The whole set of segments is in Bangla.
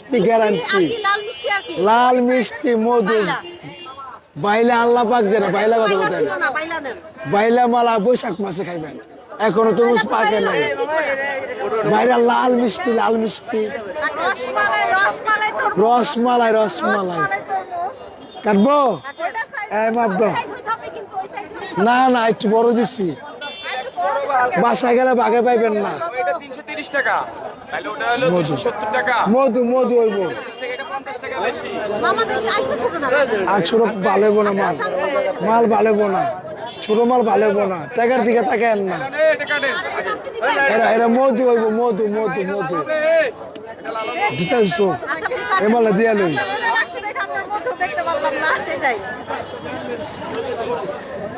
মিষ্টি গ্যারান্টি, লাল মিষ্টি মধু। বাইলা আল্লাহ পাক জানে, বাইলা কথা বলতেন, বাইলা মালা বৈশাখ মাসে খাইবেন, এখনো তরমুজ পাকে নাই। বাইরে লাল মিষ্টি, লাল মিষ্টি, রসমালাই, রসমালাই কাটবো। মাপ দাও। না না, একটু বড় দিচ্ছি, বাসায় গেলে বাগে পাইবেন না। মধু মধু হইব, আর ছোট ভালো না মাল, মাল ভালো না, ছোট মাল ভালো না, টাকার দিকে তাকায়েন না। এরা এরা মধু হইব, মধু মধু মধু দিতেছ এ মালা দিয়া লই।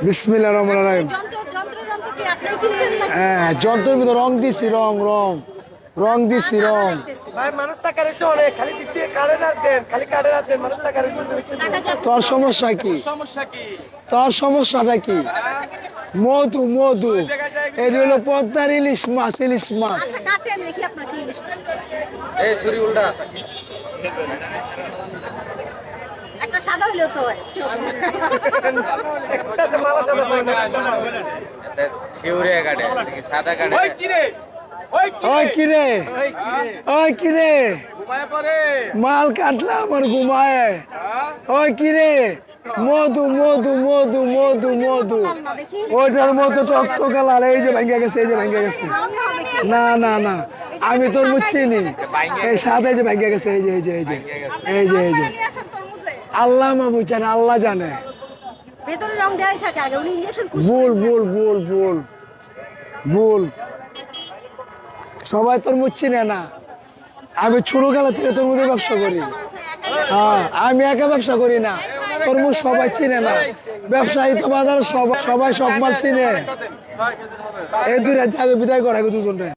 বিসমিল্লাহির রহমানির রহিম। হ্যাঁ, যন্ত্রের ভিতর রং দিছি, রং রং রং দিছি, রং। তোর সমস্যা কি? তোর সমস্যাটা কি? মধু মধু, এটা হলো পদ্মার ইলিশ মাছ, ইলিশ মাছ। একটা সাদা হইলো তো সাদা কাটে। ওই কিরে, ওই কিরে, মাল কাটলা আমার ঘুমায়। ওই কিরে, মধু মধু মধু মধু মধু, ওইটার মতো টকটকা লাল। এই যে ভাঙ্গা গেছে, এই যে ভাঙ্গা গেছে। না না না, আমি তরমুজ চিনি। এই সাদা যে ভাঙ্গা গেছে, এই যে এই যে এই যে এই যে এই যে আল্লাহ মামু জানে, আল্লাহ জানে। ভুল ভুল ভুল ভুল ভুল, সবাই তরমুজ চিনে না। আমি ছোটবেলা থেকে তরমুজের ব্যবসা করি। হ্যাঁ, আমি একা ব্যবসা করি না, তরমুজ সবাই চিনে না। ব্যবসায়ী তো বাজারে সবাই সব মাল চিনে। এই দুই রাত আগে বিদায় করা দুজনে।